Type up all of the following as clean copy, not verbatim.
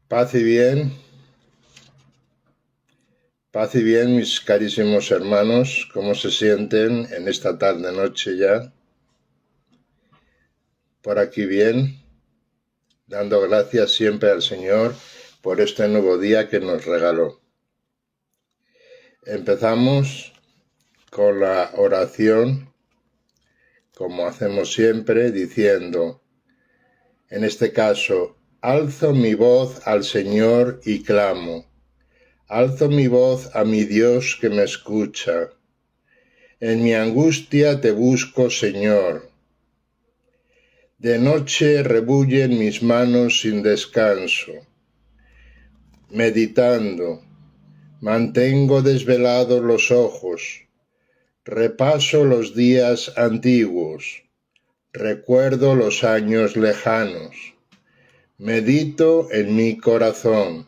Paz y bien, mis carísimos hermanos, ¿cómo se sienten en esta tarde-noche ya? Por aquí bien, dando gracias siempre al Señor por este nuevo día que nos regaló. Empezamos con la oración, como hacemos siempre, diciendo, en este caso, alzo mi voz al Señor y clamo. Alzo mi voz a mi Dios que me escucha. En mi angustia te busco, Señor. De noche rebullen mis manos sin descanso. Meditando, mantengo desvelados los ojos. Repaso los días antiguos. Recuerdo los años lejanos. Medito en mi corazón.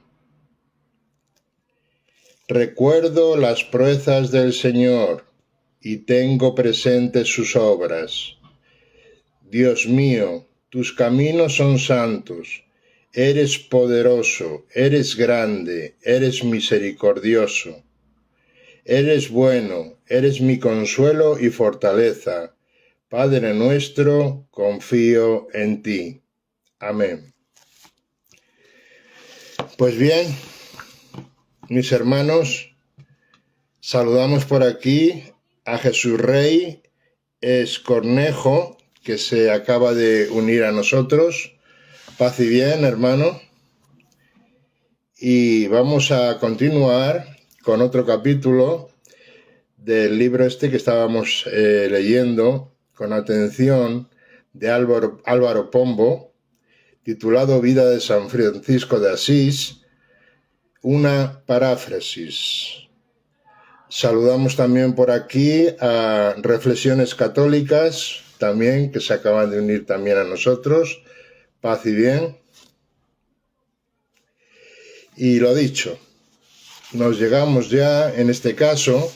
Recuerdo las proezas del Señor y tengo presentes sus obras. Dios mío, tus caminos son santos, eres poderoso, eres grande, eres misericordioso. Eres bueno, eres mi consuelo y fortaleza. Padre nuestro, confío en ti. Amén. Pues bien, mis hermanos, saludamos por aquí a Jesús Rey Escornejo, que se acaba de unir a nosotros. Paz y bien, hermano. Y vamos a continuar con otro capítulo del libro este que estábamos leyendo con atención de Álvaro Pombo, titulado Vida de San Francisco de Asís, una paráfrasis. Saludamos también por aquí a Reflexiones Católicas, también, que se acaban de unir también a nosotros. Paz y bien. Y lo dicho, nos llegamos ya, en este caso,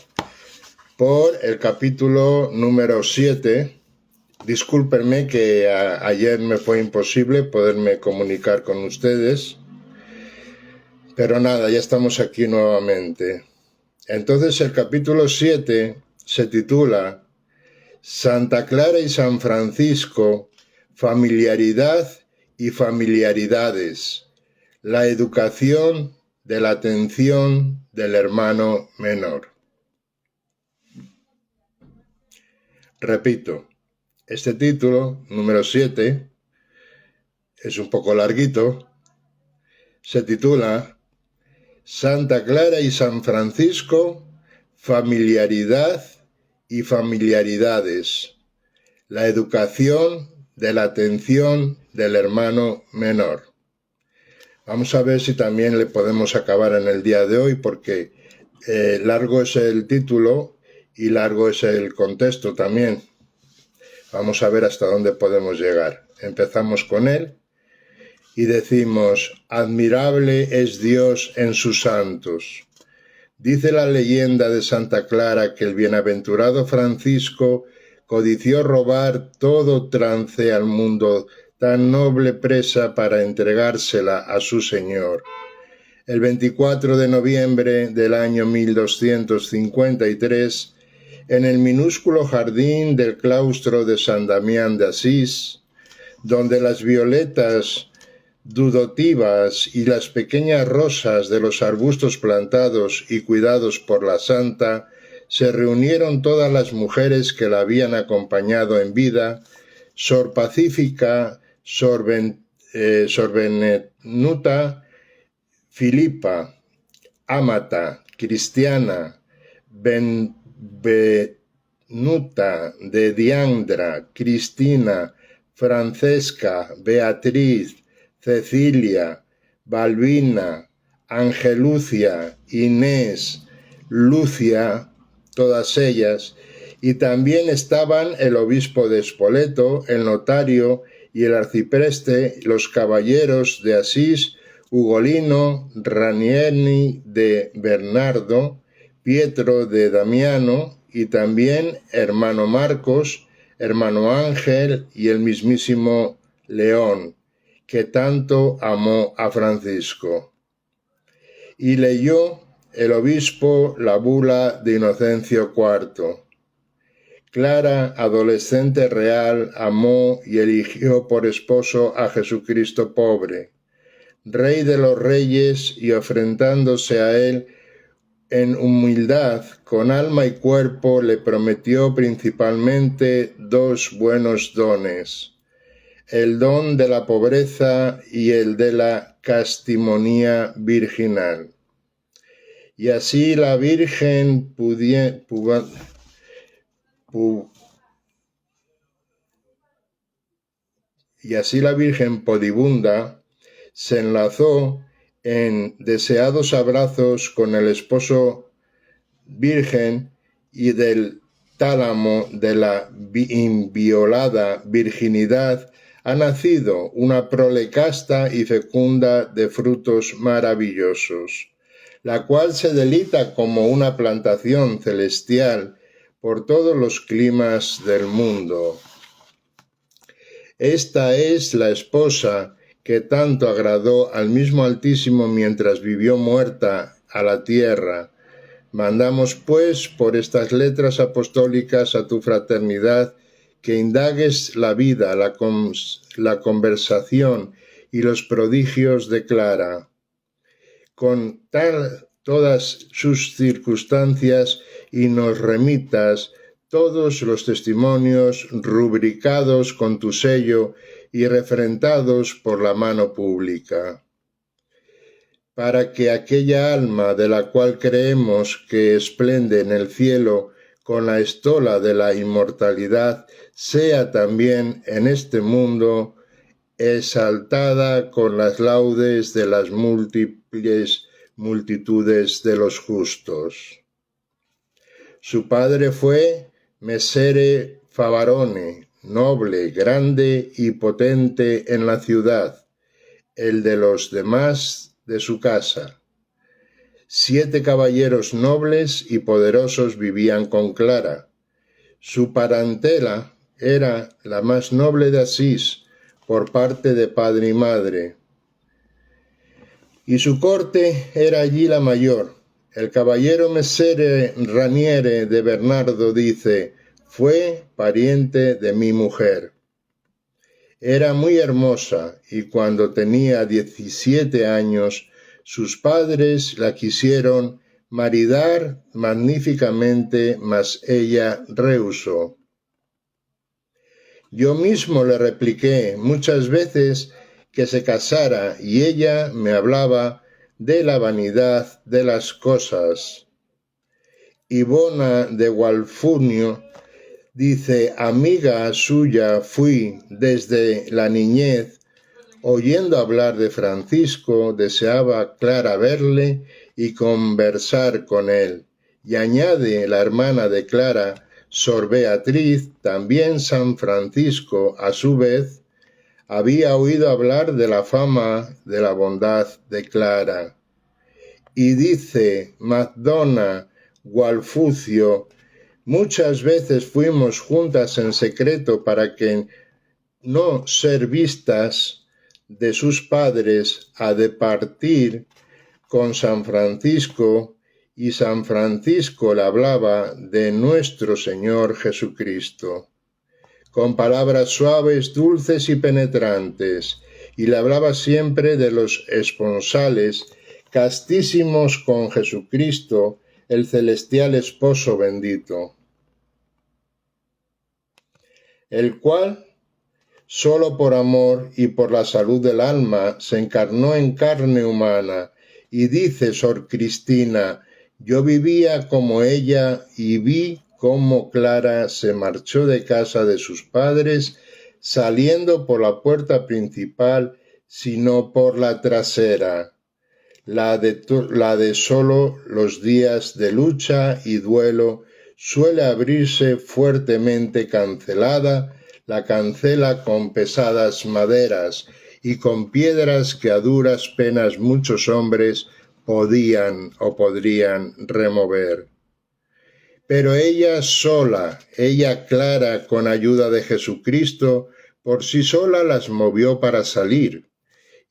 por el capítulo número 7. Discúlpenme que ayer me fue imposible poderme comunicar con ustedes, pero nada, ya estamos aquí nuevamente. Entonces el capítulo 7 se titula Santa Clara y San Francisco, familiaridad y familiaridades, la educación de la atención del hermano menor. Repito, este título, número 7, es un poco larguito, se titula Santa Clara y San Francisco, familiaridad y familiaridades, la educación de la atención del hermano menor. Vamos a ver si también le podemos acabar en el día de hoy, porque largo es el título y largo es el contexto también. Vamos a ver hasta dónde podemos llegar. Empezamos con él y decimos, admirable es Dios en sus santos. Dice la leyenda de Santa Clara que el bienaventurado Francisco codició robar todo trance al mundo, tan noble presa para entregársela a su Señor. El 24 de noviembre del año 1253, en el minúsculo jardín del claustro de San Damián de Asís, donde las violetas dudotivas y las pequeñas rosas de los arbustos plantados y cuidados por la santa, se reunieron todas las mujeres que la habían acompañado en vida, Sor Pacífica, Sor Benvenuta, Filipa, Amata, Cristiana, Benvenuta, de Diandra, Cristina, Francesca, Beatriz, Cecilia, Balbina, Angelucia, Inés, Lucia, todas ellas, y también estaban el obispo de Spoleto, el notario y el arcipreste, los caballeros de Asís, Ugolino, Ranieri de Bernardo, Pietro de Damiano y también hermano Marcos, hermano Ángel y el mismísimo León, que tanto amó a Francisco. Y leyó el obispo la bula de Inocencio IV. Clara, adolescente real, amó y eligió por esposo a Jesucristo pobre, Rey de los reyes, y ofrendándose a él en humildad, con alma y cuerpo, le prometió principalmente dos buenos dones: el don de la pobreza y el de la castimonía virginal. Y así la Virgen podibunda se enlazó en deseados abrazos con el esposo virgen, y del tálamo de la inviolada virginidad ha nacido una prole casta y fecunda de frutos maravillosos, la cual se delita como una plantación celestial por todos los climas del mundo. Esta es la esposa que tanto agradó al mismo Altísimo mientras vivió muerta a la tierra. Mandamos, pues, por estas letras apostólicas a tu fraternidad que indagues la vida, la conversación y los prodigios de Clara, con todas sus circunstancias, y nos remitas todos los testimonios rubricados con tu sello y referentados por la mano pública, para que aquella alma de la cual creemos que esplende en el cielo con la estola de la inmortalidad sea también en este mundo exaltada con las laudes de las múltiples multitudes de los justos. Su padre fue Messere Favarone, noble, grande y potente en la ciudad, el de los demás de su casa. 7 caballeros nobles y poderosos vivían con Clara. Su parentela era la más noble de Asís, por parte de padre y madre, y su corte era allí la mayor. El caballero Messere Raniere de Bernardo dice: fue pariente de mi mujer. Era muy hermosa, y cuando tenía 17 años, sus padres la quisieron maridar magníficamente, mas ella rehusó. Yo mismo le repliqué muchas veces que se casara, y ella me hablaba de la vanidad de las cosas. Ibona de Gualfurnio dice: amiga suya fui desde la niñez. Oyendo hablar de Francisco, deseaba Clara verle y conversar con él. Y añade la hermana de Clara, Sor Beatriz, también San Francisco, a su vez, había oído hablar de la fama de la bondad de Clara. Y dice Madonna Gualfucio: muchas veces fuimos juntas en secreto para que no ser vistas de sus padres a departir con San Francisco, y San Francisco le hablaba de nuestro Señor Jesucristo con palabras suaves, dulces y penetrantes, y le hablaba siempre de los esponsales castísimos con Jesucristo, el celestial esposo bendito, el cual, solo por amor y por la salud del alma, se encarnó en carne humana. Y dice Sor Cristina: yo vivía como ella y vi cómo Clara se marchó de casa de sus padres, saliendo por la puerta principal, sino por la trasera, la de solo los días de lucha y duelo suele abrirse fuertemente cancelada, la cancela con pesadas maderas y con piedras que a duras penas muchos hombres podían o podrían remover. Pero ella sola, ella Clara, con ayuda de Jesucristo, por sí sola las movió para salir.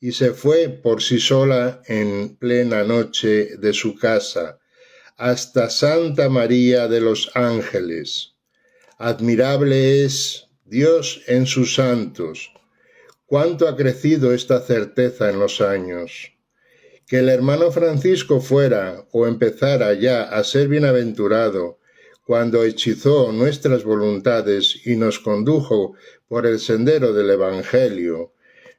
y se fue por sí sola en plena noche de su casa hasta Santa María de los Ángeles. Admirable es Dios en sus santos. Cuánto ha crecido esta certeza en los años. Que el hermano Francisco fuera o empezara ya a ser bienaventurado cuando hechizó nuestras voluntades y nos condujo por el sendero del Evangelio,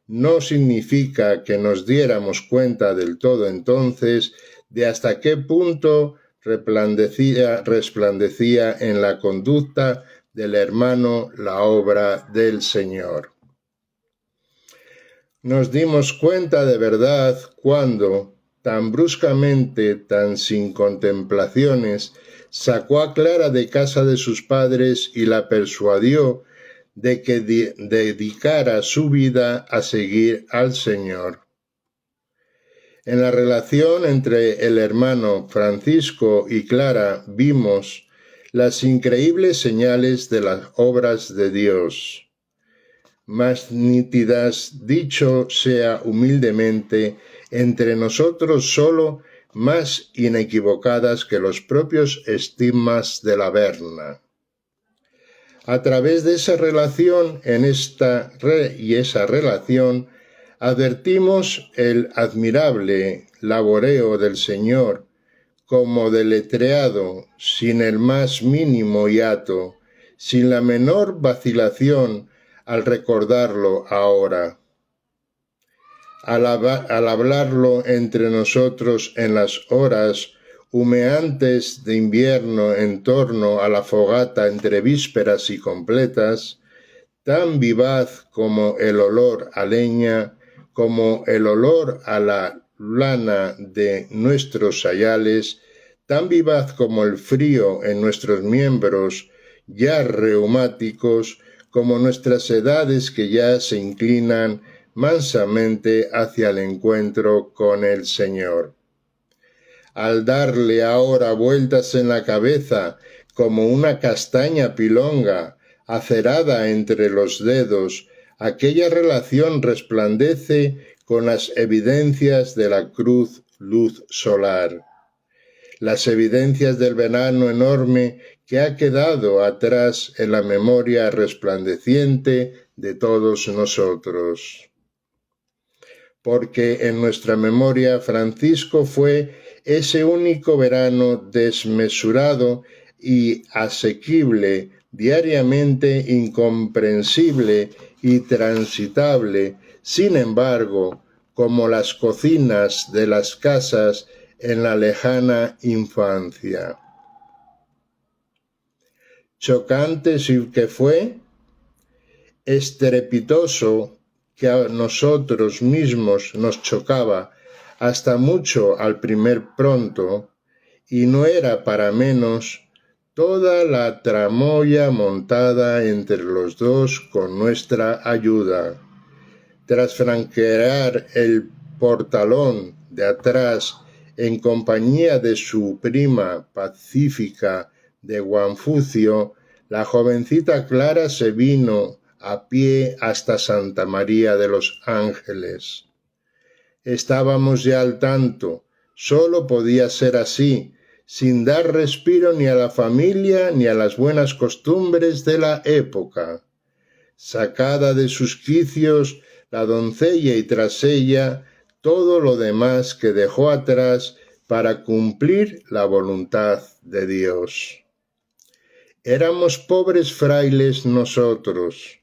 no significa que nos diéramos cuenta del todo entonces de hasta qué punto resplandecía en la conducta del hermano la obra del Señor. Nos dimos cuenta de verdad cuando, tan bruscamente, tan sin contemplaciones, sacó a Clara de casa de sus padres y la persuadió de que dedicara su vida a seguir al Señor. En la relación entre el hermano Francisco y Clara vimos las increíbles señales de las obras de Dios. Más nítidas, dicho sea humildemente, entre nosotros solo más inequivocadas que los propios estigmas de la Verna. A través de esa relación, esa relación, advertimos el admirable laboreo del Señor como deletreado, sin el más mínimo hiato, sin la menor vacilación al recordarlo ahora. Al hablarlo entre nosotros en las horas humeantes de invierno en torno a la fogata entre vísperas y completas, tan vivaz como el olor a leña, como el olor a la lana de nuestros sayales, tan vivaz como el frío en nuestros miembros ya reumáticos, como nuestras edades que ya se inclinan mansamente hacia el encuentro con el Señor. Al darle ahora vueltas en la cabeza como una castaña pilonga acerada entre los dedos, aquella relación resplandece con las evidencias de la cruz luz solar. Las evidencias del verano enorme que ha quedado atrás en la memoria resplandeciente de todos nosotros. Porque en nuestra memoria Francisco fue ese único verano desmesurado y asequible, diariamente incomprensible y transitable, sin embargo, como las cocinas de las casas en la lejana infancia. Chocante sí que fue, estrepitoso, que a nosotros mismos nos chocaba hasta mucho al primer pronto, y no era para menos toda la tramoya montada entre los dos con nuestra ayuda. Tras franquear el portalón de atrás en compañía de su prima pacífica de Guanfucio, la jovencita Clara se vino a pie hasta Santa María de los Ángeles. Estábamos ya al tanto, solo podía ser así, sin dar respiro ni a la familia ni a las buenas costumbres de la época. Sacada de sus quicios, la doncella y tras ella todo lo demás que dejó atrás para cumplir la voluntad de Dios. Éramos pobres frailes nosotros,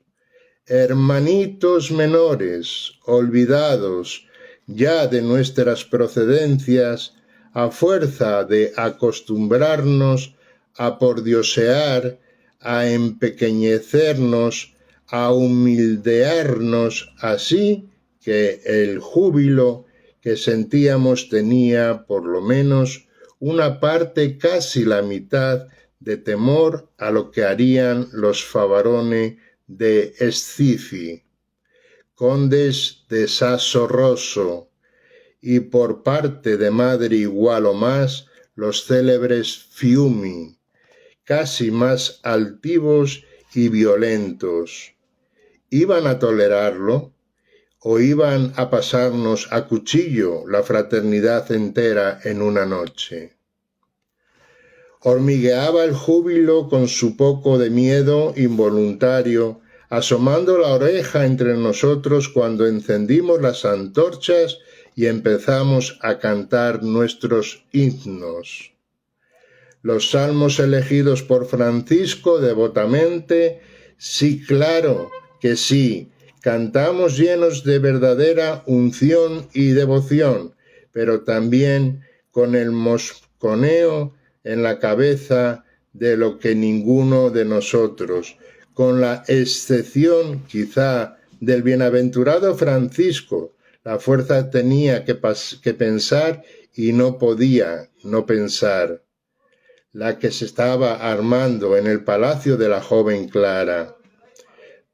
hermanitos menores, olvidados ya de nuestras procedencias, a fuerza de acostumbrarnos a pordiosear, a empequeñecernos, a humildearnos, así que el júbilo que sentíamos tenía por lo menos una parte, casi la mitad, de temor a lo que harían los Favarone de Escifi, condes de Sasso Rosso, y por parte de madre igual o más los célebres Fiumi, casi más altivos y violentos. ¿Iban a tolerarlo? o iban a pasarnos a cuchillo la fraternidad entera en una noche. Hormigueaba el júbilo con su poco de miedo involuntario, asomando la oreja entre nosotros cuando encendimos las antorchas y empezamos a cantar nuestros himnos. Los salmos elegidos por Francisco devotamente, sí, claro que sí, cantamos llenos de verdadera unción y devoción, pero también con el mosconeo en la cabeza de lo que ninguno de nosotros, con la excepción quizá del bienaventurado Francisco, la fuerza tenía que pensar y no podía no pensar, la que se estaba armando en el palacio de la joven Clara.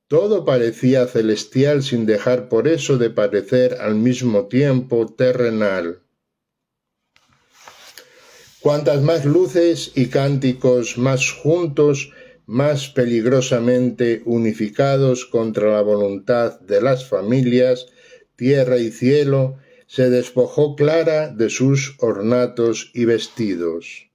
Todo parecía celestial sin dejar por eso de parecer al mismo tiempo terrenal. Cuantas más luces y cánticos más juntos, más peligrosamente unificados contra la voluntad de las familias, tierra y cielo, se despojó Clara de sus ornatos y vestidos.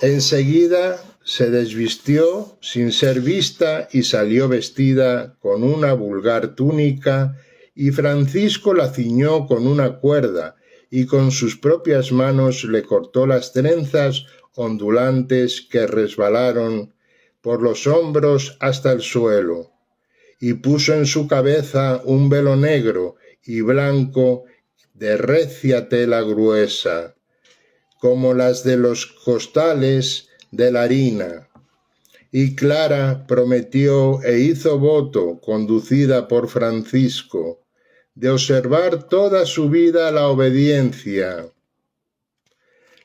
Enseguida se desvistió sin ser vista y salió vestida con una vulgar túnica, y Francisco la ciñó con una cuerda y con sus propias manos le cortó las trenzas ondulantes que resbalaron por los hombros hasta el suelo, y puso en su cabeza un velo negro y blanco de recia tela gruesa, como las de los costales de la harina. Y Clara prometió e hizo voto, conducida por Francisco, de observar toda su vida la obediencia,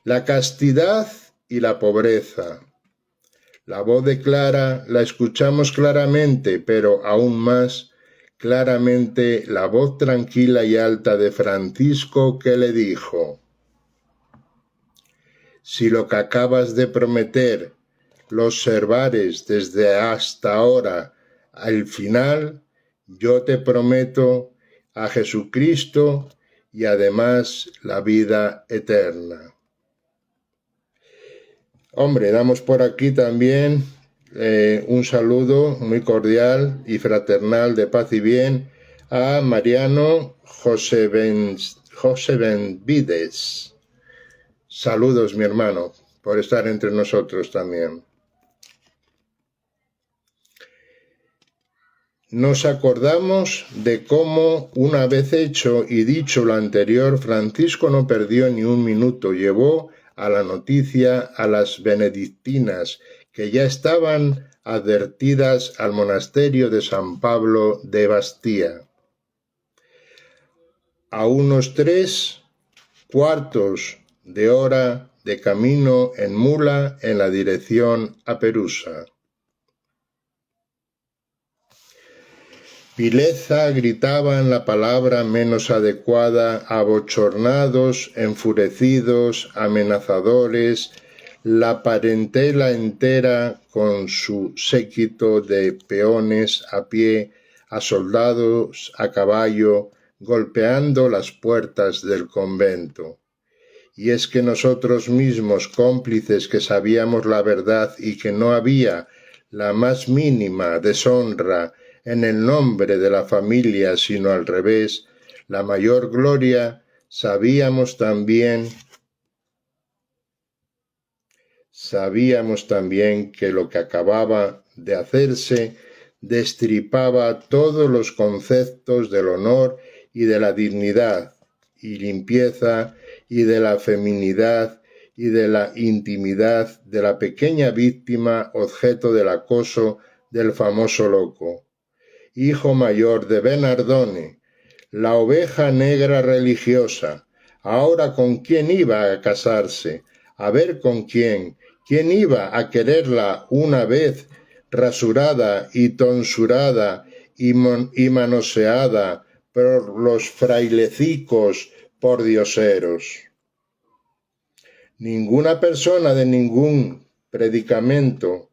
la castidad y la pobreza. La voz de Clara la escuchamos claramente, pero aún más claramente la voz tranquila y alta de Francisco, que le dijo: si lo que acabas de prometer lo observares desde hasta ahora al final, yo te prometo a Jesucristo y además la vida eterna. Hombre, damos por aquí también un saludo muy cordial y fraternal de paz y bien a Mariano José Benvides. Saludos, mi hermano, por estar entre nosotros también. Nos acordamos de cómo, una vez hecho y dicho lo anterior, Francisco no perdió ni un minuto, llevó a la noticia a las benedictinas, que ya estaban advertidas al monasterio de San Pablo de Bastia. A unos 3/4 de hora de camino en mula en la dirección a Perusa. Vileza gritaban la palabra menos adecuada, abochornados, enfurecidos, amenazadores, la parentela entera con su séquito de peones a pie, a soldados a caballo, golpeando las puertas del convento. Y es que nosotros mismos, cómplices que sabíamos la verdad y que no había la más mínima deshonra en el nombre de la familia, sino al revés, la mayor gloria, sabíamos también que lo que acababa de hacerse destripaba todos los conceptos del honor y de la dignidad y limpieza y de la feminidad y de la intimidad de la pequeña víctima objeto del acoso del famoso loco, hijo mayor de Bernardone, la oveja negra religiosa. Ahora, ¿con quién iba a casarse? A ver con quién iba a quererla una vez rasurada y tonsurada y manoseada por los frailecicos pordioseros. Ninguna persona de ningún predicamento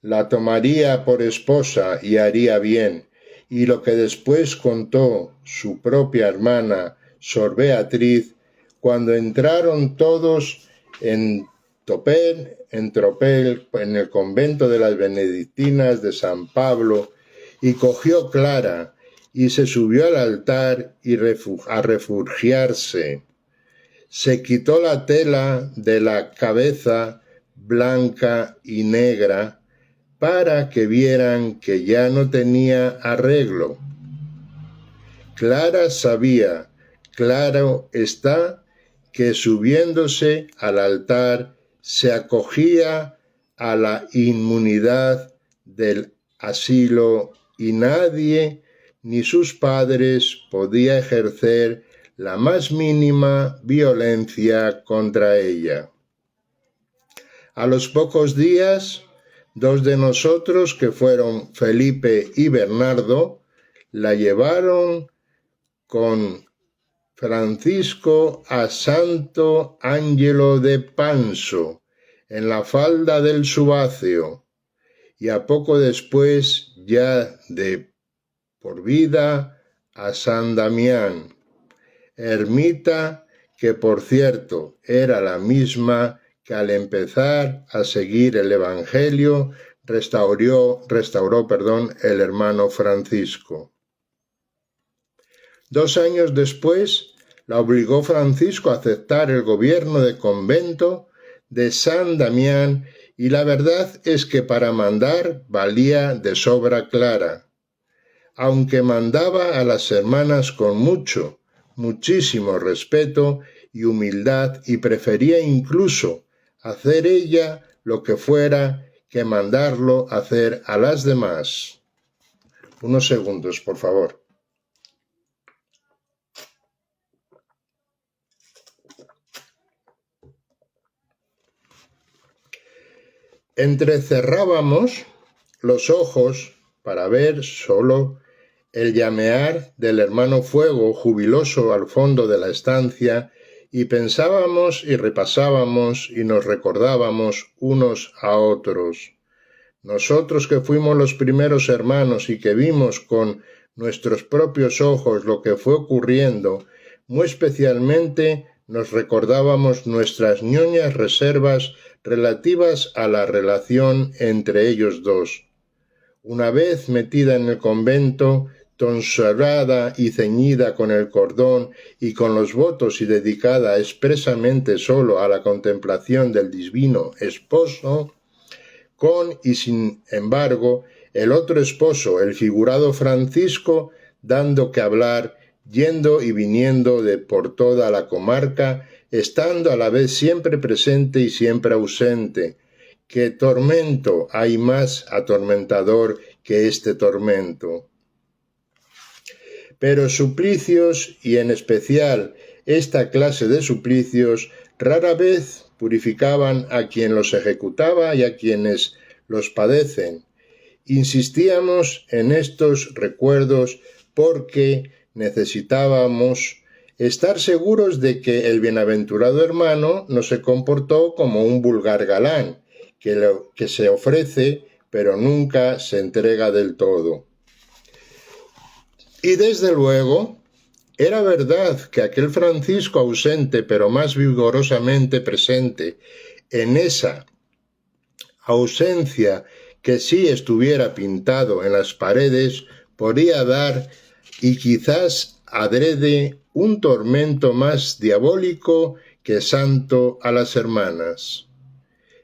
la tomaría por esposa y haría bien, y lo que después contó su propia hermana Sor Beatriz cuando entraron todos en Tropel, en el convento de las benedictinas de San Pablo, y cogió Clara y se subió al altar a refugiarse. Se quitó la tela de la cabeza blanca y negra para que vieran que ya no tenía arreglo. Clara sabía, claro está, que subiéndose al altar se acogía a la inmunidad del asilo y nadie, ni sus padres, podía ejercer la más mínima violencia contra ella. A los pocos días, dos de nosotros, que fueron Felipe y Bernardo, la llevaron con Francisco a Santo Ángelo de Panso, en la falda del Subáceo, y a poco después, ya de por vida, a San Damián, ermita que, por cierto, era la misma que al empezar a seguir el Evangelio restauró el hermano Francisco. 2 años después, la obligó Francisco a aceptar el gobierno de convento de San Damián, y la verdad es que para mandar valía de sobra Clara, aunque mandaba a las hermanas con muchísimo respeto y humildad, y prefería incluso hacer ella lo que fuera que mandarlo hacer a las demás. Unos segundos, por favor. Entrecerrábamos los ojos para ver solo el llamear del hermano fuego jubiloso al fondo de la estancia, y pensábamos y repasábamos y nos recordábamos unos a otros. Nosotros que fuimos los primeros hermanos y que vimos con nuestros propios ojos lo que fue ocurriendo, muy especialmente nos recordábamos nuestras ñoñas reservas relativas a la relación entre ellos dos. Una vez metida en el convento, tonsurada y ceñida con el cordón y con los votos y dedicada expresamente solo a la contemplación del divino esposo, con y sin embargo el otro esposo, el figurado Francisco, dando que hablar, yendo y viniendo por toda la comarca, estando a la vez siempre presente y siempre ausente. ¿Qué tormento hay más atormentador que este tormento? Pero suplicios, y en especial esta clase de suplicios, rara vez purificaban a quien los ejecutaba y a quienes los padecen. Insistíamos en estos recuerdos porque necesitábamos estar seguros de que el bienaventurado hermano no se comportó como un vulgar galán, que se ofrece pero nunca se entrega del todo. Y desde luego, era verdad que aquel Francisco ausente pero más vigorosamente presente, en esa ausencia que si estuviera pintado en las paredes, podía dar, y quizás adrede, un tormento más diabólico que santo a las hermanas.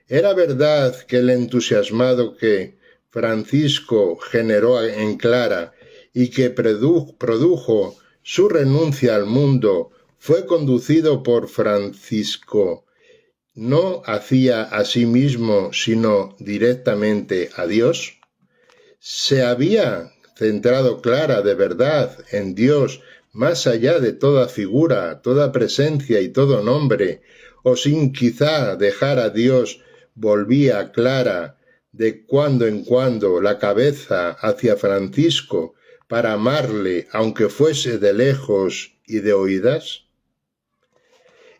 Era verdad que el entusiasmado que Francisco generó en Clara y que produjo su renuncia al mundo fue conducido por Francisco, no hacia a sí mismo, sino directamente a Dios. ¿Se había centrado Clara de verdad en Dios más allá de toda figura, toda presencia y todo nombre, o sin quizá dejar a Dios volvía Clara de cuando en cuando la cabeza hacia Francisco para amarle aunque fuese de lejos y de oídas?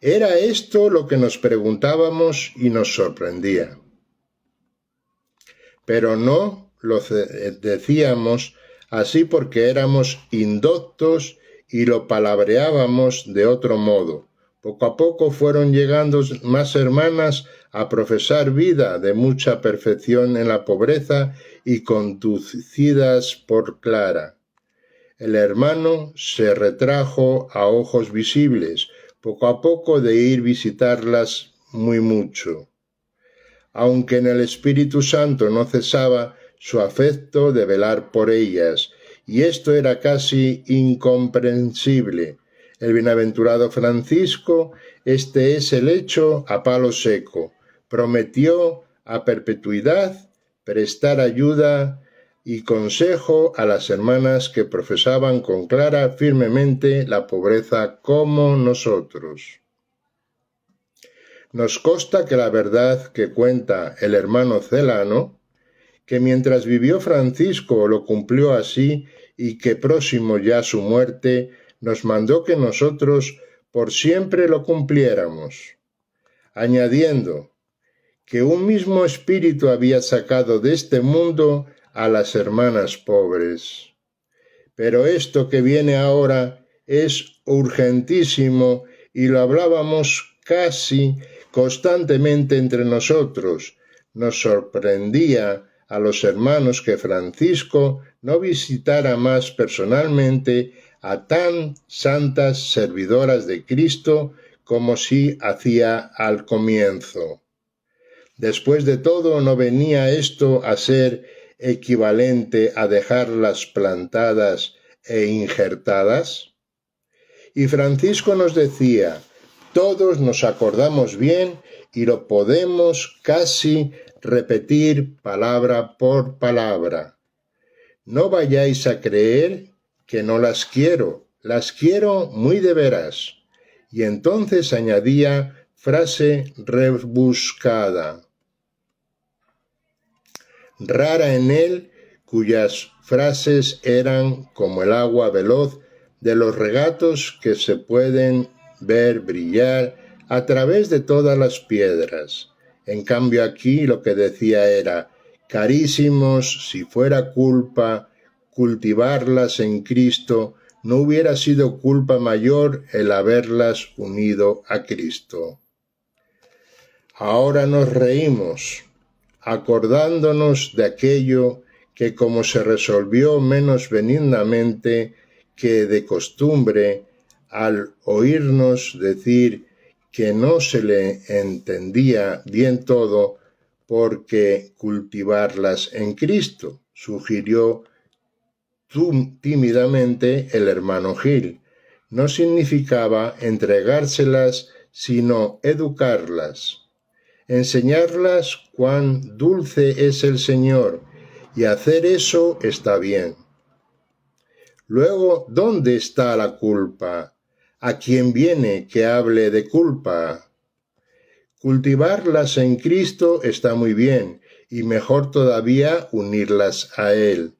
Era esto lo que nos preguntábamos y nos sorprendía. Pero no lo decíamos así porque éramos indoctos y lo palabreábamos de otro modo. Poco a poco fueron llegando más hermanas a profesar vida de mucha perfección en la pobreza y conducidas por Clara. El hermano se retrajo a ojos visibles, poco a poco de ir visitarlas muy mucho, aunque en el Espíritu Santo no cesaba su afecto de velar por ellas, y esto era casi incomprensible. El bienaventurado Francisco, este es el hecho a palo seco, prometió a perpetuidad prestar ayuda y consejo a las hermanas que profesaban con Clara firmemente la pobreza como nosotros. Nos consta que la verdad que cuenta el hermano Celano, que mientras vivió Francisco lo cumplió así y que próximo ya a su muerte nos mandó que nosotros por siempre lo cumpliéramos, añadiendo que un mismo espíritu había sacado de este mundo a las hermanas pobres. Pero esto que viene ahora es urgentísimo y lo hablábamos casi constantemente entre nosotros. Nos sorprendía a los hermanos que Francisco no visitara más personalmente a tan santas servidoras de Cristo como si hacía al comienzo. Después de todo, ¿no venía esto a ser equivalente a dejarlas plantadas e injertadas? Y Francisco nos decía, todos nos acordamos bien y lo podemos casi repetir palabra por palabra. No vayáis a creer que no las quiero muy de veras. Y entonces añadía frase rebuscada, rara en él, cuyas frases eran como el agua veloz de los regatos que se pueden ver brillar a través de todas las piedras. En cambio aquí lo que decía era, carísimos, si fuera culpa cultivarlas en Cristo, no hubiera sido culpa mayor el haberlas unido a Cristo. Ahora nos reímos, acordándonos de aquello que como se resolvió menos benignamente que de costumbre, al oírnos decir que no se le entendía bien todo porque cultivarlas en Cristo, sugirió tímidamente el hermano Gil. No significaba entregárselas, sino educarlas, enseñarlas cuán dulce es el Señor, y hacer eso está bien. Luego, ¿dónde está la culpa? ¿A quién viene que hable de culpa? Cultivarlas en Cristo está muy bien, y mejor todavía unirlas a Él.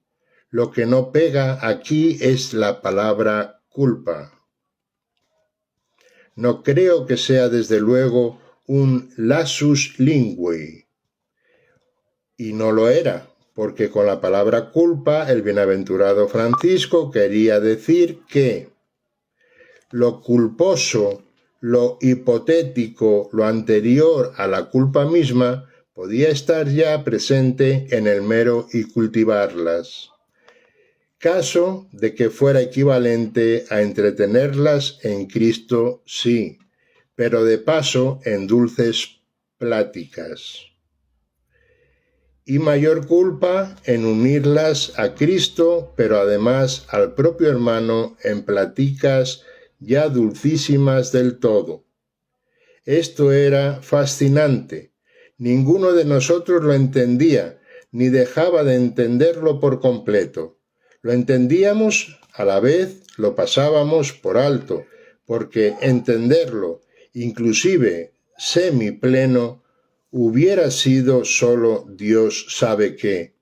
Lo que no pega aquí es la palabra culpa. No creo que sea desde luego un lasus linguae, y no lo era, porque con la palabra culpa el bienaventurado Francisco quería decir que lo culposo, lo hipotético, lo anterior a la culpa misma, podía estar ya presente en el mero y cultivarlas. Caso de que fuera equivalente a entretenerlas en Cristo, sí, pero de paso en dulces pláticas. Y mayor culpa en unirlas a Cristo, pero además al propio hermano en pláticas ya dulcísimas del todo. Esto era fascinante. Ninguno de nosotros lo entendía, ni dejaba de entenderlo por completo. Lo entendíamos, a la vez lo pasábamos por alto, porque entenderlo, inclusive semipleno, hubiera sido solo Dios sabe qué,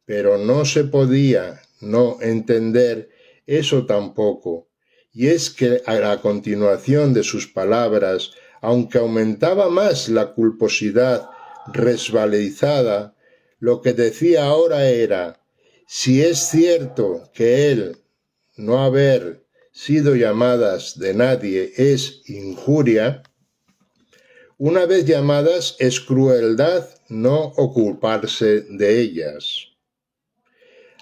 pero no se podía no entender eso tampoco. Y es que a la continuación de sus palabras, aunque aumentaba más la culposidad resbaladizada, lo que decía ahora era, Si es cierto que el no haber sido llamadas de nadie es injuria, una vez llamadas es crueldad no ocuparse de ellas.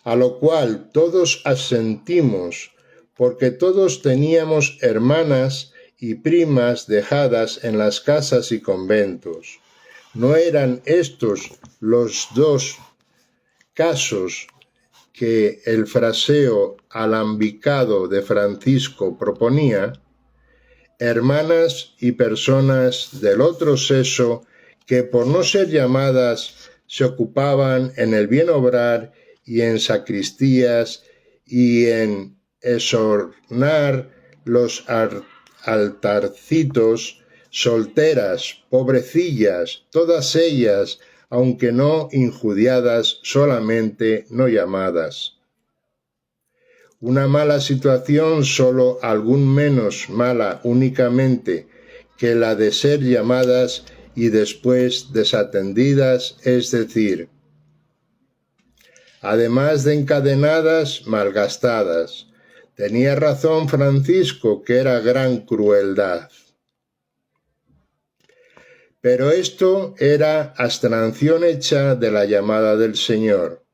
A lo cual todos asentimos, porque todos teníamos hermanas y primas dejadas en las casas y conventos. ¿No eran estos los dos casos que el fraseo alambicado de Francisco proponía? Hermanas y personas del otro sexo que por no ser llamadas se ocupaban en el bien obrar y en sacristías y en exornar los altarcitos, solteras, pobrecillas, todas ellas, aunque no injuriadas, solamente no llamadas. Una mala situación solo algún menos mala únicamente que la de ser llamadas y después desatendidas, es decir, además de encadenadas, malgastadas. Tenía razón Francisco, que era gran crueldad. Pero esto era abstracción hecha de la llamada del Señor.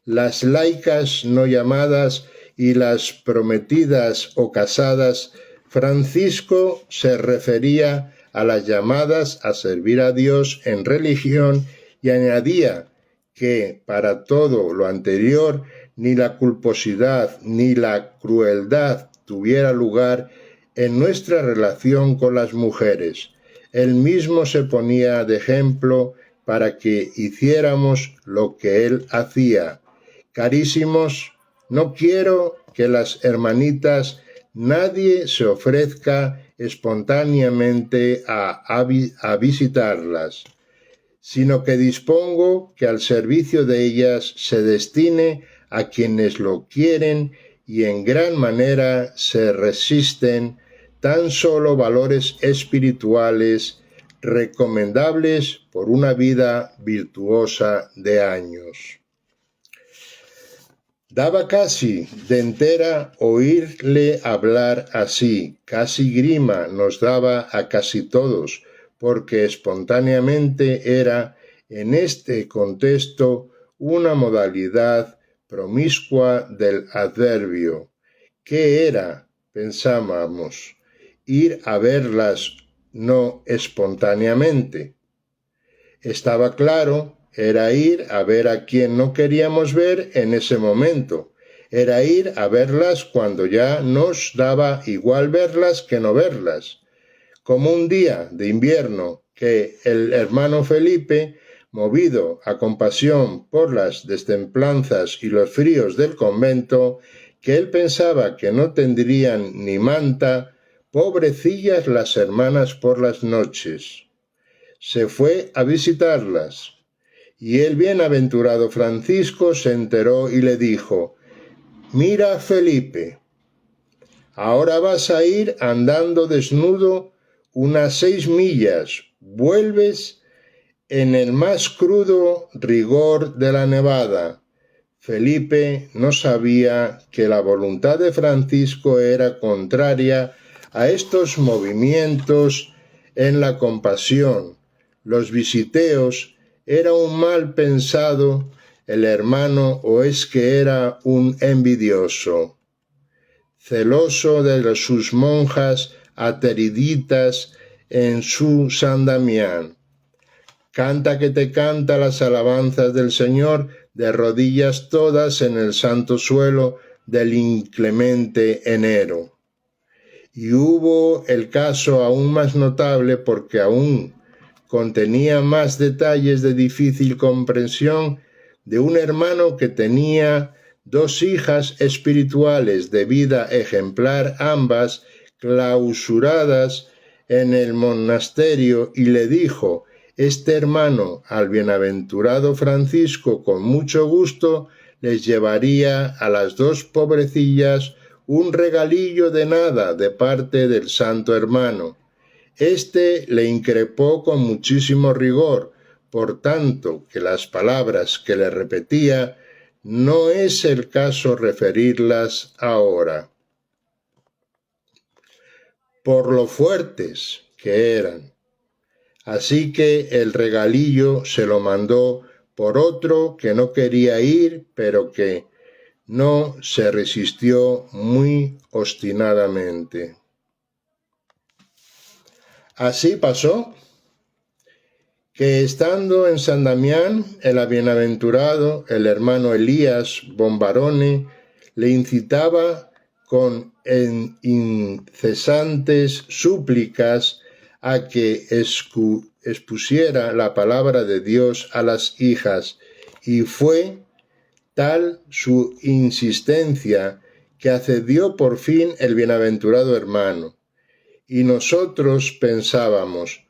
Las laicas no llamadas y las prometidas o casadas, Francisco se refería a las llamadas a servir a Dios en religión y añadía que para todo lo anterior ni la culposidad ni la crueldad tuviera lugar en nuestra relación con las mujeres. Él mismo se ponía de ejemplo para que hiciéramos lo que él hacía. Carísimos, no quiero que las hermanitas nadie se ofrezca espontáneamente a visitarlas, sino que dispongo que al servicio de ellas se destine a quienes lo quieren y en gran manera se resisten tan solo valores espirituales recomendables por una vida virtuosa de años. Daba casi de entera oírle hablar así, casi grima nos daba a casi todos, porque espontáneamente era en este contexto una modalidad promiscua del adverbio. ¿Qué era? Pensábamos, ir a verlas no espontáneamente. Estaba claro, era ir a ver a quien no queríamos ver en ese momento. Era ir a verlas cuando ya nos daba igual verlas que no verlas. Como un día de invierno que el hermano Felipe, movido a compasión por las destemplanzas y los fríos del convento, que él pensaba que no tendrían ni manta, pobrecillas las hermanas por las noches. Se fue a visitarlas. Y el bienaventurado Francisco se enteró y le dijo: «Mira, Felipe, ahora vas a ir andando desnudo unas 6 millas, vuelves en el más crudo rigor de la nevada». Felipe no sabía que la voluntad de Francisco era contraria a estos movimientos en la compasión. Los visiteos era un mal pensado el hermano o es que era un envidioso, celoso de sus monjas ateriditas en su San Damián. Canta que te canta las alabanzas del Señor de rodillas todas en el santo suelo del inclemente enero. Y hubo el caso aún más notable porque aún contenía más detalles de difícil comprensión de un hermano que tenía 2 hijas espirituales de vida ejemplar, ambas clausuradas en el monasterio, y le dijo este hermano al bienaventurado Francisco con mucho gusto les llevaría a las 2 pobrecillas un regalillo de nada de parte del santo hermano. Este le increpó con muchísimo rigor, por tanto que las palabras que le repetía no es el caso referirlas ahora, por lo fuertes que eran. Así que el regalillo se lo mandó por otro que no quería ir, pero que no se resistió muy obstinadamente. Así pasó que estando en San Damián, el bienaventurado, el hermano Elías Bombarone, le incitaba con incesantes súplicas a que expusiera la palabra de Dios a las hijas, y fue tal su insistencia que accedió por fin el bienaventurado hermano. Y nosotros pensábamos,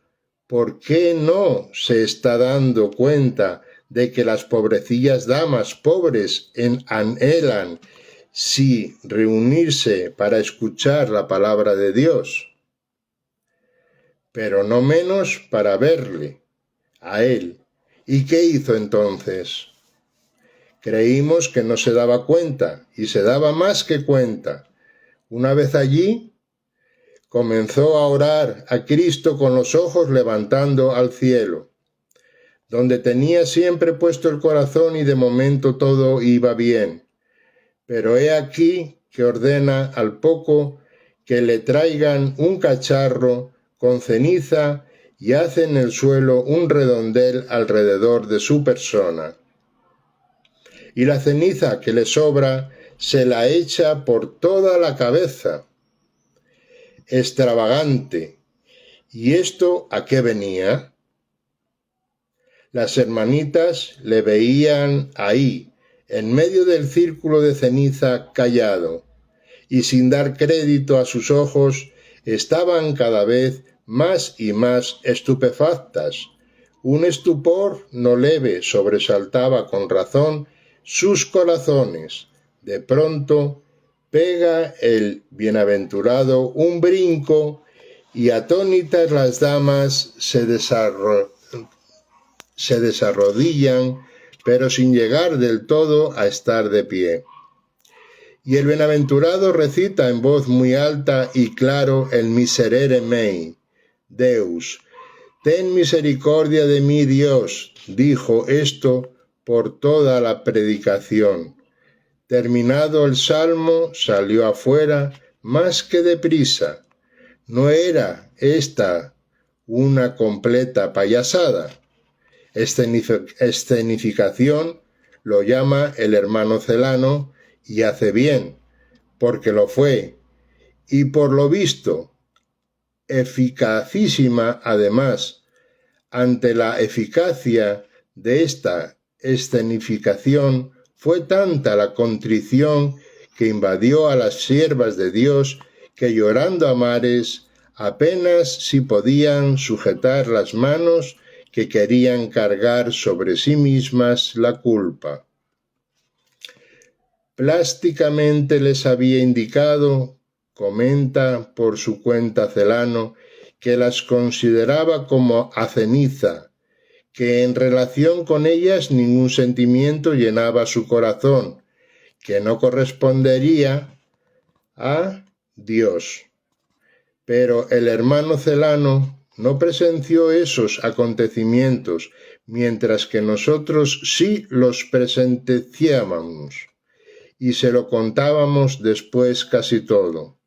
¿por qué no se está dando cuenta de que las pobrecillas damas pobres anhelan sí reunirse para escuchar la palabra de Dios? Pero no menos para verle, a él. ¿Y qué hizo entonces? Creímos que no se daba cuenta, y se daba más que cuenta. Una vez allí, comenzó a orar a Cristo con los ojos levantando al cielo, donde tenía siempre puesto el corazón y de momento todo iba bien. Pero he aquí que ordena al poco que le traigan un cacharro con ceniza y hace en el suelo un redondel alrededor de su persona. Y la ceniza que le sobra se la echa por toda la cabeza. Extravagante. ¿Y esto a qué venía? Las hermanitas le veían ahí, en medio del círculo de ceniza, callado, y sin dar crédito a sus ojos, estaban cada vez más y más estupefactas. Un estupor no leve sobresaltaba con razón sus corazones. De pronto pega el bienaventurado un brinco y atónitas las damas se desarrodillan, pero sin llegar del todo a estar de pie. Y el bienaventurado recita en voz muy alta y claro el Miserere mei, Deus. Ten misericordia de mí, Dios, dijo esto por toda la predicación. Terminado el salmo, salió afuera más que deprisa. ¿No era esta una completa payasada? Escenificación lo llama el hermano Celano, y hace bien, porque lo fue, y por lo visto, eficacísima además. Ante la eficacia de esta escenificación, fue tanta la contrición que invadió a las siervas de Dios que llorando a mares apenas si podían sujetar las manos que querían cargar sobre sí mismas la culpa. Plásticamente les había indicado, comenta por su cuenta Celano, que las consideraba como a ceniza, que en relación con ellas ningún sentimiento llenaba su corazón, que no correspondería a Dios. Pero el hermano Celano no presenció esos acontecimientos, mientras que nosotros sí los presenciábamos, y se lo contábamos después casi todo.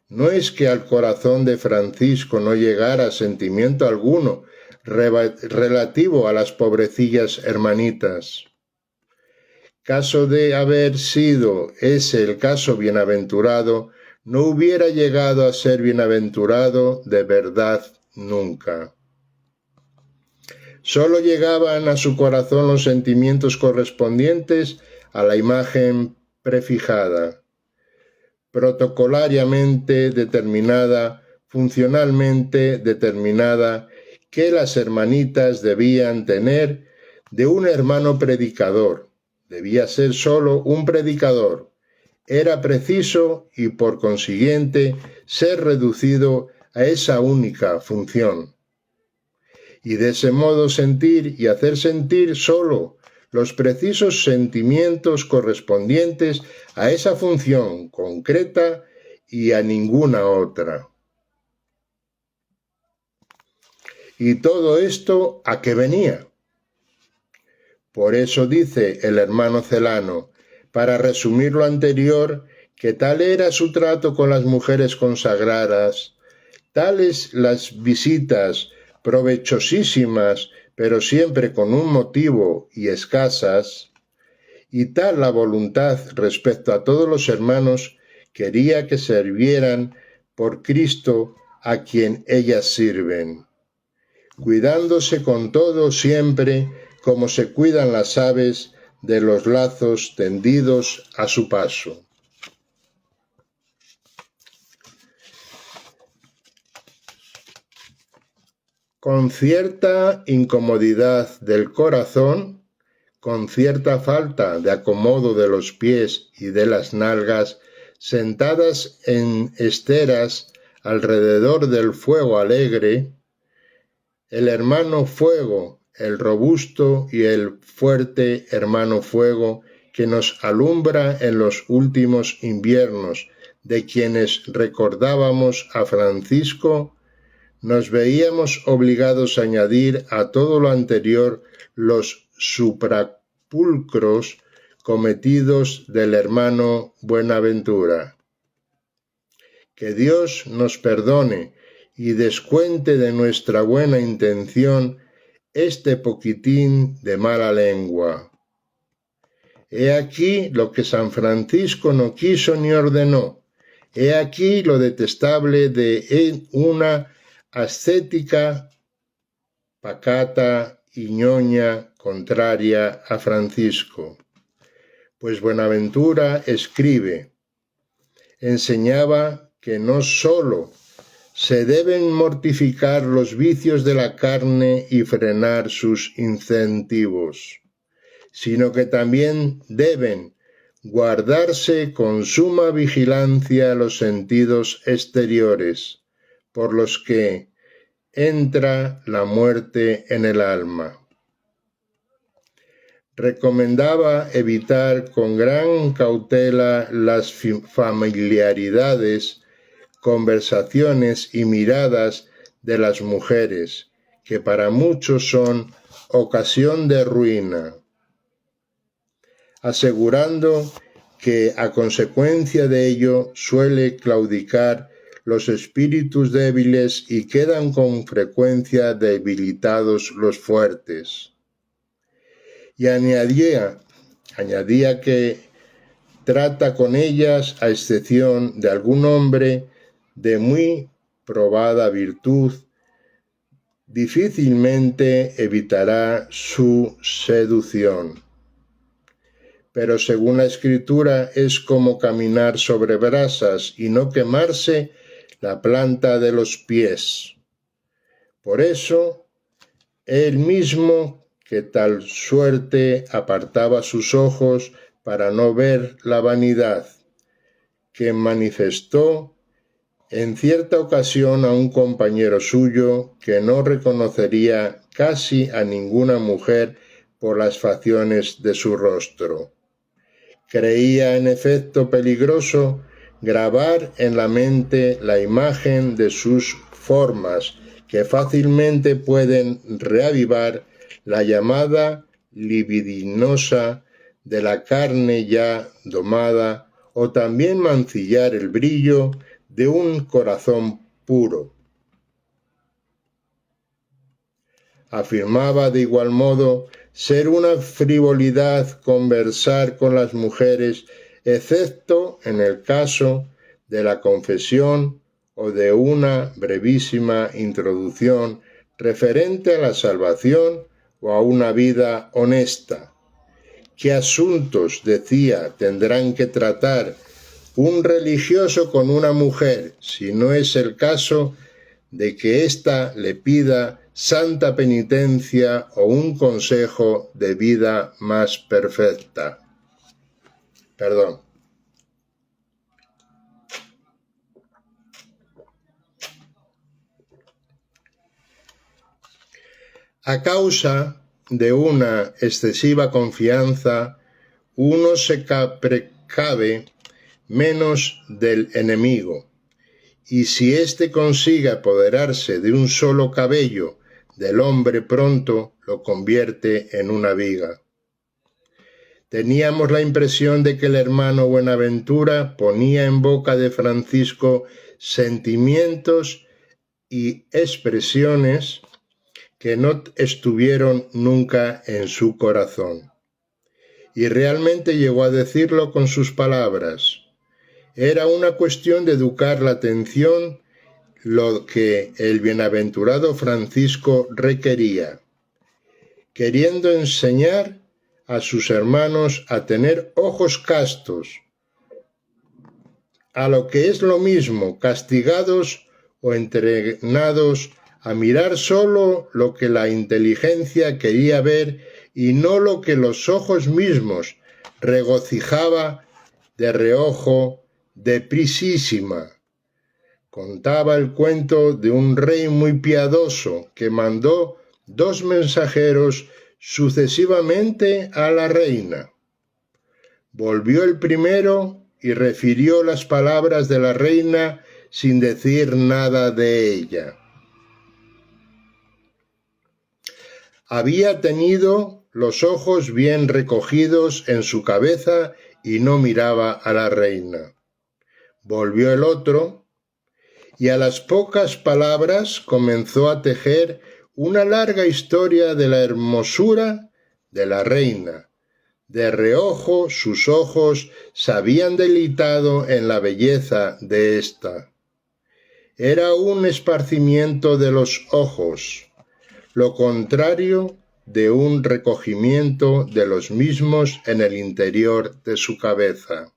No es que al corazón de Francisco no llegara sentimiento alguno relativo a las pobrecillas hermanitas. Caso de haber sido ese el caso bienaventurado, no hubiera llegado a ser bienaventurado de verdad nunca. Solo llegaban a su corazón los sentimientos correspondientes a la imagen prefijada, protocolariamente determinada, funcionalmente determinada, que las hermanitas debían tener de un hermano predicador. Debía ser solo un predicador. Era preciso y por consiguiente ser reducido a esa única función. Y de ese modo sentir y hacer sentir solo los precisos sentimientos correspondientes a esa función concreta y a ninguna otra. ¿Y todo esto a qué venía? Por eso dice el hermano Celano, para resumir lo anterior, que tal era su trato con las mujeres consagradas, tales las visitas provechosísimas, pero siempre con un motivo y escasas, y tal la voluntad respecto a todos los hermanos, quería que sirvieran por Cristo a quien ellas sirven, cuidándose con todo siempre como se cuidan las aves de los lazos tendidos a su paso. Con cierta incomodidad del corazón, con cierta falta de acomodo de los pies y de las nalgas, sentadas en esteras alrededor del fuego alegre, el hermano fuego, el robusto y el fuerte hermano fuego que nos alumbra en los últimos inviernos, de quienes recordábamos a Francisco, nos veíamos obligados a añadir a todo lo anterior los suprapulcros cometidos del hermano Buenaventura. Que Dios nos perdone y descuente de nuestra buena intención este poquitín de mala lengua. He aquí lo que San Francisco no quiso ni ordenó. He aquí lo detestable de una ascética pacata y ñoña contraria a Francisco. Pues Buenaventura escribe, enseñaba que no sólo se deben mortificar los vicios de la carne y frenar sus incentivos, sino que también deben guardarse con suma vigilancia los sentidos exteriores, por los que entra la muerte en el alma. Recomendaba evitar con gran cautela las familiaridades, conversaciones y miradas de las mujeres, que para muchos son ocasión de ruina, asegurando que a consecuencia de ello suele claudicar los espíritus débiles y quedan con frecuencia debilitados los fuertes. Y añadía que trata con ellas, a excepción de algún hombre de muy probada virtud, difícilmente evitará su seducción. Pero según la Escritura es como caminar sobre brasas y no quemarse la planta de los pies. Por eso, él mismo, que tal suerte apartaba sus ojos para no ver la vanidad, que manifestó en cierta ocasión a un compañero suyo que no reconocería casi a ninguna mujer por las facciones de su rostro. Creía en efecto peligroso grabar en la mente la imagen de sus formas, que fácilmente pueden reavivar la llamada libidinosa de la carne ya domada, o también mancillar el brillo de un corazón puro. Afirmaba de igual modo ser una frivolidad conversar con las mujeres, excepto en el caso de la confesión o de una brevísima introducción referente a la salvación o a una vida honesta. ¿Qué asuntos, decía, tendrán que tratar un religioso con una mujer, si no es el caso de que ésta le pida santa penitencia o un consejo de vida más perfecta? Perdón. A causa de una excesiva confianza, uno se precave menos del enemigo, y si éste consigue apoderarse de un solo cabello del hombre, pronto lo convierte en una viga. Teníamos la impresión de que el hermano Buenaventura ponía en boca de Francisco sentimientos y expresiones que no estuvieron nunca en su corazón. Y realmente llegó a decirlo con sus palabras. Era una cuestión de educar la atención, lo que el bienaventurado Francisco requería, queriendo enseñar a sus hermanos a tener ojos castos, a lo que es lo mismo, castigados o entrenados a mirar solo lo que la inteligencia quería ver y no lo que los ojos mismos regocijaba de reojo, deprisísima. Contaba el cuento de un rey muy piadoso que mandó 2 mensajeros sucesivamente a la reina. Volvió el primero y refirió las palabras de la reina sin decir nada de ella. Había tenido los ojos bien recogidos en su cabeza y no miraba a la reina. Volvió el otro y a las pocas palabras comenzó a tejer una larga historia de la hermosura de la reina. De reojo sus ojos se habían deleitado en la belleza de ésta. Era un esparcimiento de los ojos, lo contrario de un recogimiento de los mismos en el interior de su cabeza.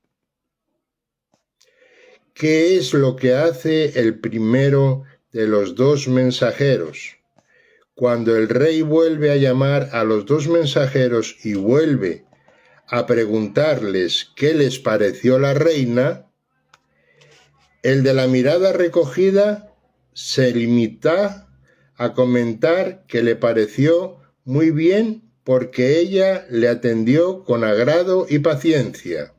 ¿Qué es lo que hace el primero de los 2 mensajeros? Cuando el rey vuelve a llamar a los 2 mensajeros y vuelve a preguntarles qué les pareció la reina, el de la mirada recogida se limita a comentar que le pareció muy bien porque ella le atendió con agrado y paciencia,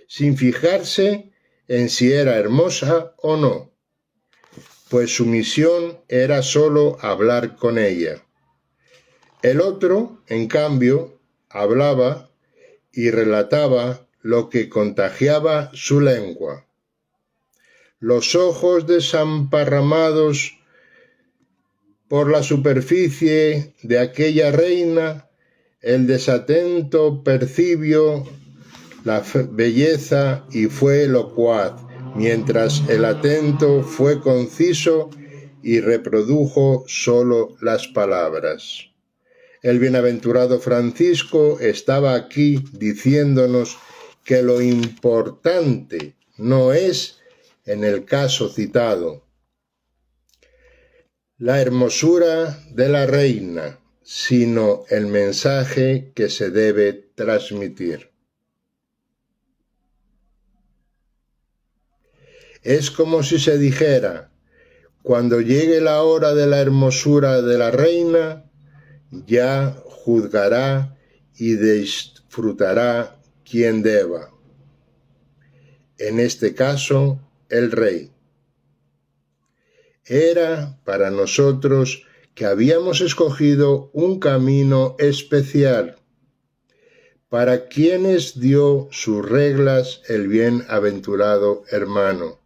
sin fijarse en si era hermosa o no, pues su misión era solo hablar con ella. El otro, en cambio, hablaba y relataba lo que contagiaba su lengua. Los ojos desamparramados por la superficie de aquella reina, el desatento percibió la belleza y fue locuaz, mientras el atento fue conciso y reprodujo solo las palabras. El bienaventurado Francisco estaba aquí diciéndonos que lo importante no es, en el caso citado, la hermosura de la reina, sino el mensaje que se debe transmitir. Es como si se dijera, cuando llegue la hora de la hermosura de la reina, ya juzgará y disfrutará quien deba. En este caso, el rey. Era para nosotros que habíamos escogido un camino especial, para quienes dio sus reglas el bienaventurado hermano.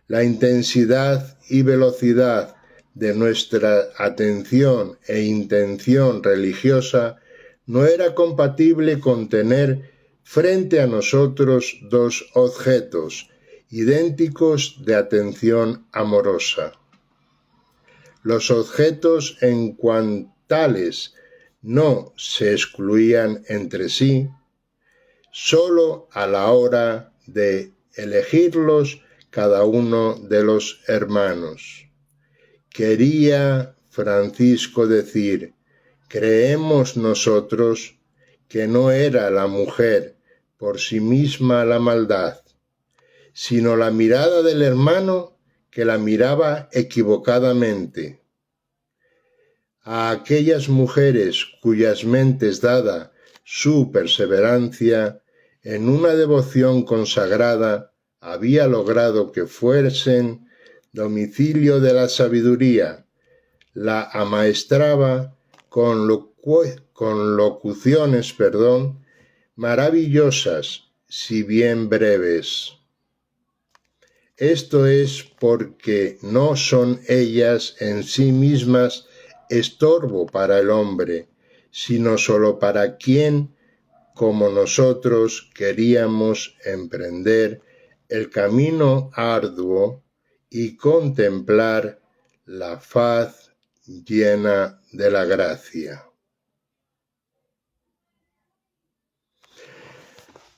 La intensidad y velocidad de nuestra atención e intención religiosa no era compatible con tener frente a nosotros 2 objetos idénticos de atención amorosa. Los objetos en cuanto tales no se excluían entre sí, solo a la hora de elegirlos cada uno de los hermanos. Quería Francisco decir, creemos nosotros que no era la mujer por sí misma la maldad, sino la mirada del hermano que la miraba equivocadamente. a aquellas mujeres cuyas mentes dada su perseverancia en una devoción consagrada había logrado que fuesen domicilio de la sabiduría, la amaestraba con locuciones, maravillosas, si bien breves. Esto es porque no son ellas en sí mismas estorbo para el hombre, sino solo para quien, como nosotros, queríamos emprender el camino arduo y contemplar la faz llena de la gracia.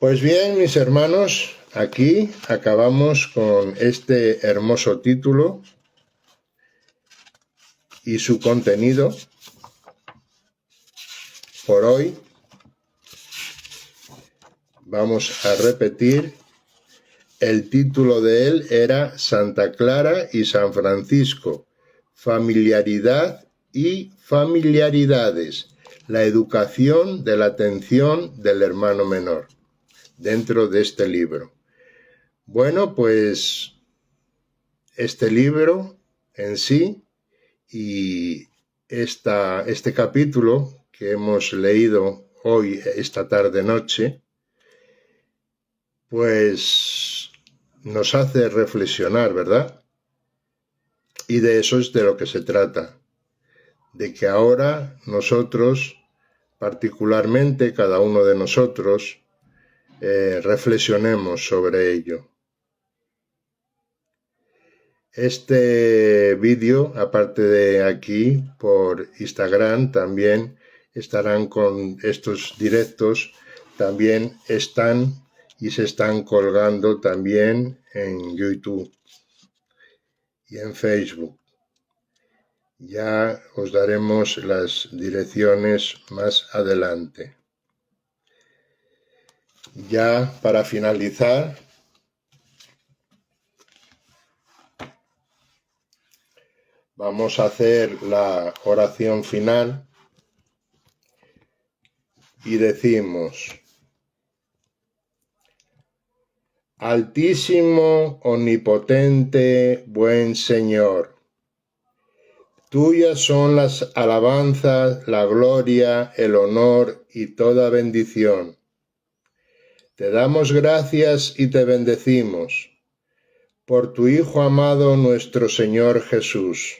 Pues bien, mis hermanos, aquí acabamos con este hermoso título y su contenido por hoy. Vamos a repetir. El título de él era Santa Clara y San Francisco, familiaridad y familiaridades, la educación de la atención del hermano menor, dentro de este libro. Bueno, pues este libro en sí y este capítulo que hemos leído hoy, esta tarde-noche, pues nos hace reflexionar, ¿verdad? Y de eso es de lo que se trata, de que ahora nosotros, particularmente cada uno de nosotros, reflexionemos sobre ello. Este vídeo, aparte de aquí, por Instagram, también estarán con estos directos, también están y se están colgando también en YouTube y en Facebook. Ya os daremos las direcciones más adelante. Ya para finalizar, vamos a hacer la oración final y decimos: Altísimo, omnipotente, buen Señor, tuyas son las alabanzas, la gloria, el honor y toda bendición. Te damos gracias y te bendecimos por tu Hijo amado nuestro Señor Jesús,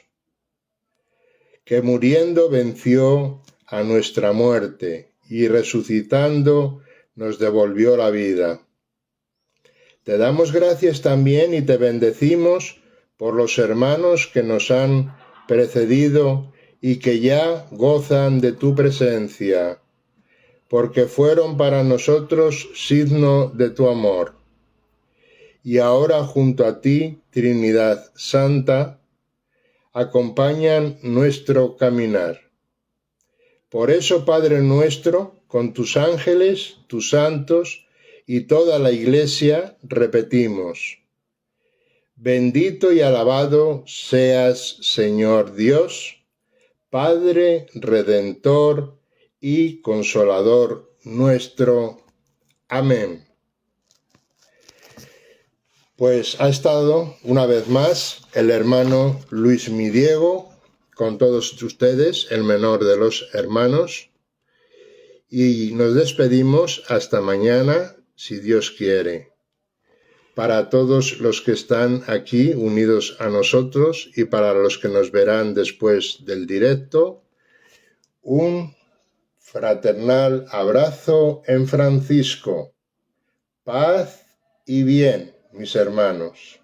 que muriendo venció a nuestra muerte y resucitando nos devolvió la vida. Te damos gracias también y te bendecimos por los hermanos que nos han precedido y que ya gozan de tu presencia, porque fueron para nosotros signo de tu amor. Y ahora junto a ti, Trinidad Santa, acompañan nuestro caminar. Por eso, Padre nuestro, con tus ángeles, tus santos y toda la Iglesia, repetimos: bendito y alabado seas, Señor Dios, Padre Redentor y Consolador nuestro. Amén. Pues ha estado una vez más el hermano Luis Midiego con todos ustedes, el menor de los hermanos, y nos despedimos hasta mañana, si Dios quiere. Para todos los que están aquí unidos a nosotros y para los que nos verán después del directo, un fraternal abrazo en Francisco. Paz y bien, mis hermanos.